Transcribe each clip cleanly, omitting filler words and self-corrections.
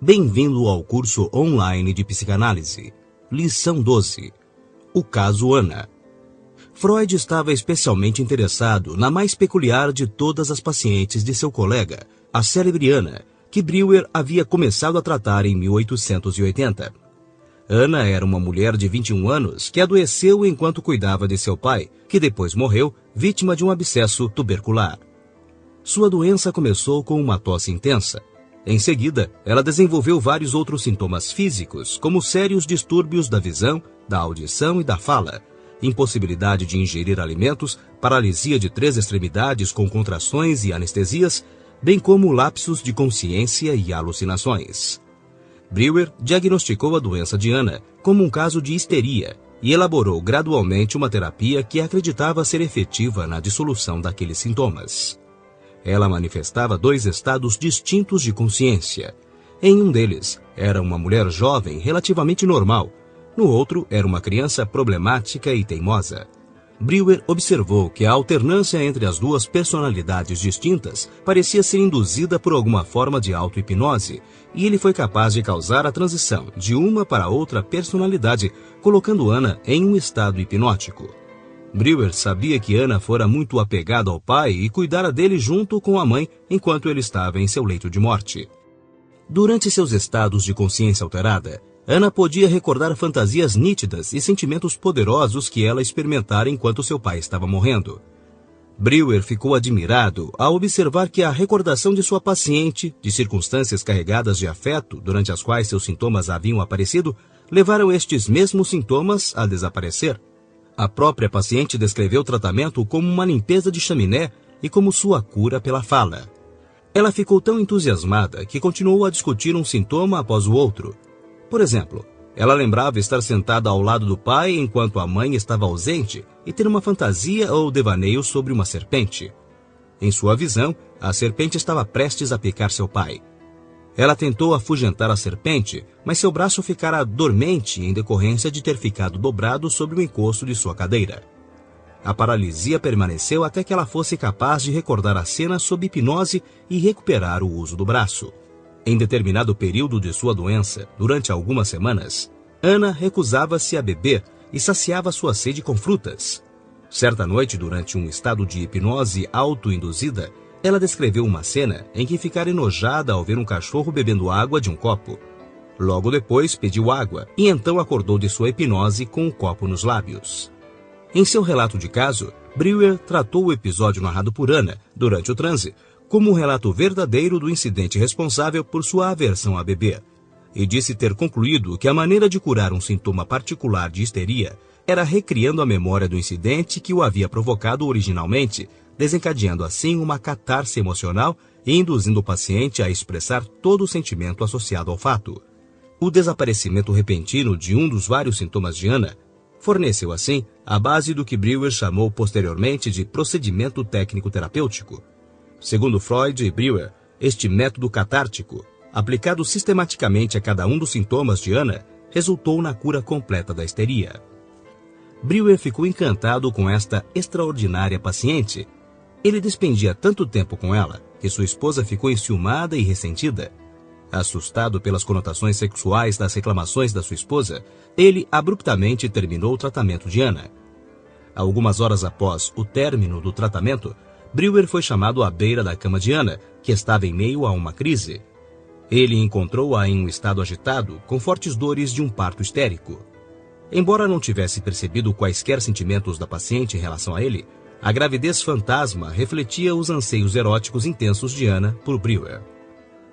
Bem-vindo ao curso online de psicanálise. Lição 12. O caso Ana. Freud estava especialmente interessado na mais peculiar de todas as pacientes de seu colega, a célebre Ana, que Breuer havia começado a tratar em 1880. Ana era uma mulher de 21 anos que adoeceu enquanto cuidava de seu pai, que depois morreu, vítima de um abscesso tubercular. Sua doença começou com uma tosse intensa. Em seguida, ela desenvolveu vários outros sintomas físicos, como sérios distúrbios da visão, da audição e da fala, impossibilidade de ingerir alimentos, paralisia de 3 extremidades com contrações e anestesias, bem como lapsos de consciência e alucinações. Breuer diagnosticou a doença de Ana como um caso de histeria e elaborou gradualmente uma terapia que acreditava ser efetiva na dissolução daqueles sintomas. Ela manifestava 2 estados distintos de consciência. Em um deles, era uma mulher jovem relativamente normal. No outro, era uma criança problemática e teimosa. Breuer observou que a alternância entre as 2 personalidades distintas parecia ser induzida por alguma forma de auto-hipnose, e ele foi capaz de causar a transição de uma para outra personalidade, colocando Ana em um estado hipnótico. Breuer sabia que Ana fora muito apegada ao pai e cuidara dele junto com a mãe enquanto ele estava em seu leito de morte. Durante seus estados de consciência alterada, Ana podia recordar fantasias nítidas e sentimentos poderosos que ela experimentara enquanto seu pai estava morrendo. Breuer ficou admirado ao observar que a recordação de sua paciente, de circunstâncias carregadas de afeto durante as quais seus sintomas haviam aparecido, levaram estes mesmos sintomas a desaparecer. A própria paciente descreveu o tratamento como uma limpeza de chaminé e como sua cura pela fala. Ela ficou tão entusiasmada que continuou a discutir um sintoma após o outro. Por exemplo, ela lembrava estar sentada ao lado do pai enquanto a mãe estava ausente e ter uma fantasia ou devaneio sobre uma serpente. Em sua visão, a serpente estava prestes a picar seu pai. Ela tentou afugentar a serpente, mas seu braço ficara dormente em decorrência de ter ficado dobrado sobre o encosto de sua cadeira. A paralisia permaneceu até que ela fosse capaz de recordar a cena sob hipnose e recuperar o uso do braço. Em determinado período de sua doença, durante algumas semanas, Ana recusava-se a beber e saciava sua sede com frutas. Certa noite, durante um estado de hipnose auto-induzida, ela descreveu uma cena em que ficara enojada ao ver um cachorro bebendo água de um copo. Logo depois, pediu água e então acordou de sua hipnose com o copo nos lábios. Em seu relato de caso, Breuer tratou o episódio narrado por Ana, durante o transe, como um relato verdadeiro do incidente responsável por sua aversão a beber, e disse ter concluído que a maneira de curar um sintoma particular de histeria era recriando a memória do incidente que o havia provocado originalmente, desencadeando assim uma catarse emocional e induzindo o paciente a expressar todo o sentimento associado ao fato. O desaparecimento repentino de um dos vários sintomas de Ana forneceu, assim, a base do que Breuer chamou posteriormente de procedimento técnico-terapêutico. Segundo Freud e Breuer, este método catártico, aplicado sistematicamente a cada um dos sintomas de Ana, resultou na cura completa da histeria. Breuer ficou encantado com esta extraordinária paciente. Ele despendia tanto tempo com ela que sua esposa ficou enciumada e ressentida. Assustado pelas conotações sexuais das reclamações da sua esposa, ele abruptamente terminou o tratamento de Ana. Algumas horas após o término do tratamento, Breuer foi chamado à beira da cama de Ana, que estava em meio a uma crise. Ele encontrou-a em um estado agitado, com fortes dores de um parto histérico. Embora não tivesse percebido quaisquer sentimentos da paciente em relação a ele, a gravidez fantasma refletia os anseios eróticos intensos de Ana por Breuer.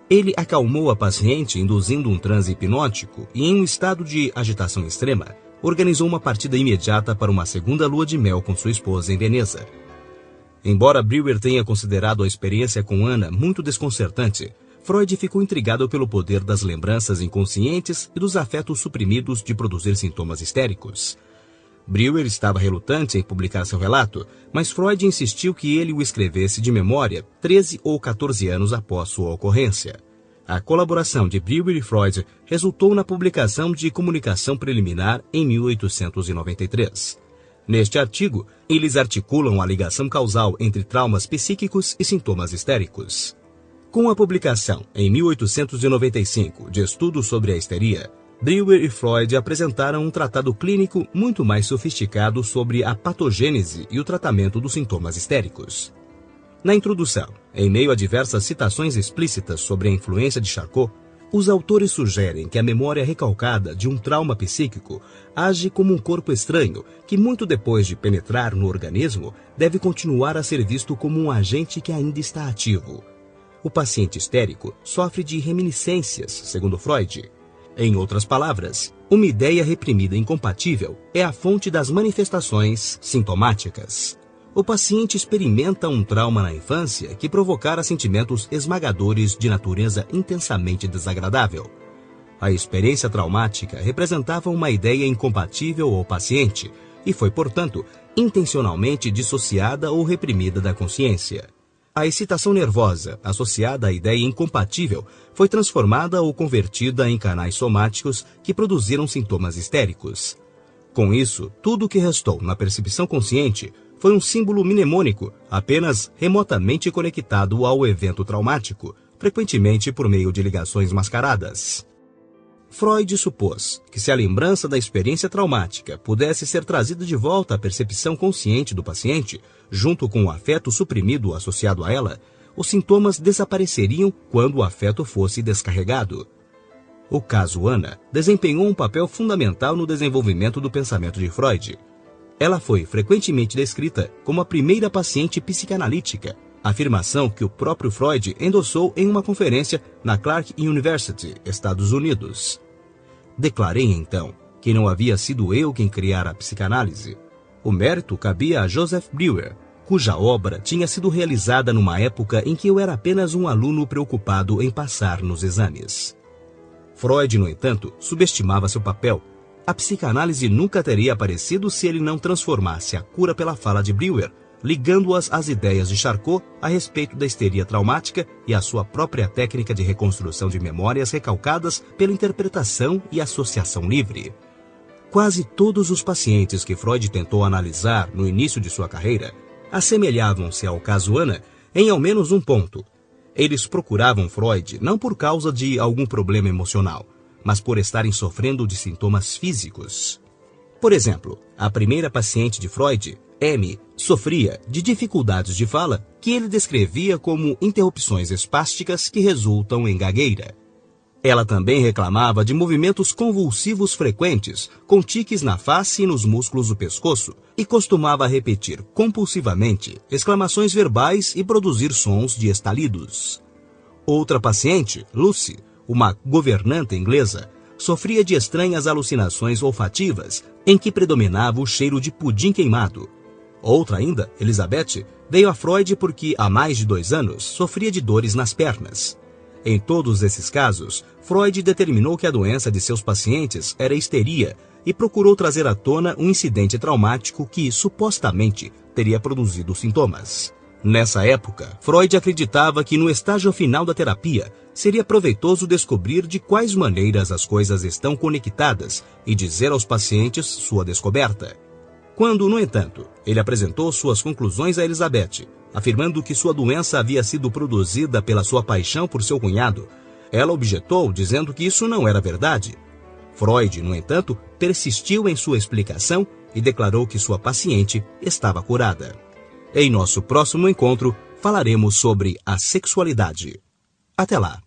Ele acalmou a paciente induzindo um transe hipnótico e, em um estado de agitação extrema, organizou uma partida imediata para uma segunda lua de mel com sua esposa em Veneza. Embora Breuer tenha considerado a experiência com Ana muito desconcertante, Freud ficou intrigado pelo poder das lembranças inconscientes e dos afetos suprimidos de produzir sintomas histéricos. Breuer estava relutante em publicar seu relato, mas Freud insistiu que ele o escrevesse de memória 13 ou 14 anos após sua ocorrência. A colaboração de Breuer e Freud resultou na publicação de Comunicação Preliminar em 1893. Neste artigo, eles articulam a ligação causal entre traumas psíquicos e sintomas histéricos. Com a publicação, em 1895, de estudos sobre a histeria, Breuer e Freud apresentaram um tratado clínico muito mais sofisticado sobre a patogênese e o tratamento dos sintomas histéricos. Na introdução, em meio a diversas citações explícitas sobre a influência de Charcot, os autores sugerem que a memória recalcada de um trauma psíquico age como um corpo estranho que, muito depois de penetrar no organismo, deve continuar a ser visto como um agente que ainda está ativo. O paciente histérico sofre de reminiscências, segundo Freud. Em outras palavras, uma ideia reprimida incompatível é a fonte das manifestações sintomáticas. O paciente experimenta um trauma na infância que provocara sentimentos esmagadores de natureza intensamente desagradável. A experiência traumática representava uma ideia incompatível ao paciente e foi, portanto, intencionalmente dissociada ou reprimida da consciência. A excitação nervosa, associada à ideia incompatível, foi transformada ou convertida em canais somáticos que produziram sintomas histéricos. Com isso, tudo o que restou na percepção consciente foi um símbolo mnemônico, apenas remotamente conectado ao evento traumático, frequentemente por meio de ligações mascaradas. Freud supôs que se a lembrança da experiência traumática pudesse ser trazida de volta à percepção consciente do paciente, junto com o afeto suprimido associado a ela, os sintomas desapareceriam quando o afeto fosse descarregado. O caso Ana desempenhou um papel fundamental no desenvolvimento do pensamento de Freud. Ela foi frequentemente descrita como a primeira paciente psicanalítica, afirmação que o próprio Freud endossou em uma conferência na Clark University, Estados Unidos. Declarei então que não havia sido eu quem criara a psicanálise. O mérito cabia a Joseph Breuer, cuja obra tinha sido realizada numa época em que eu era apenas um aluno preocupado em passar nos exames. Freud, no entanto, subestimava seu papel. A psicanálise nunca teria aparecido se ele não transformasse a cura pela fala de Breuer, ligando-as às ideias de Charcot a respeito da histeria traumática e à sua própria técnica de reconstrução de memórias recalcadas pela interpretação e associação livre. Quase todos os pacientes que Freud tentou analisar no início de sua carreira assemelhavam-se ao caso Ana em ao menos um ponto. Eles procuravam Freud não por causa de algum problema emocional, mas por estarem sofrendo de sintomas físicos. Por exemplo, a primeira paciente de Freud, M, sofria de dificuldades de fala que ele descrevia como interrupções espásticas que resultam em gagueira. Ela também reclamava de movimentos convulsivos frequentes, com tiques na face e nos músculos do pescoço, e costumava repetir compulsivamente exclamações verbais e produzir sons de estalidos. Outra paciente, Lucy, uma governanta inglesa, sofria de estranhas alucinações olfativas, em que predominava o cheiro de pudim queimado. Outra ainda, Elizabeth, veio a Freud porque há mais de 2 anos sofria de dores nas pernas. Em todos esses casos, Freud determinou que a doença de seus pacientes era histeria e procurou trazer à tona um incidente traumático que, supostamente, teria produzido sintomas. Nessa época, Freud acreditava que no estágio final da terapia seria proveitoso descobrir de quais maneiras as coisas estão conectadas e dizer aos pacientes sua descoberta. Quando, no entanto, ele apresentou suas conclusões a Elizabeth, afirmando que sua doença havia sido produzida pela sua paixão por seu cunhado, ela objetou, dizendo que isso não era verdade. Freud, no entanto, persistiu em sua explicação e declarou que sua paciente estava curada. Em nosso próximo encontro, falaremos sobre a sexualidade. Até lá!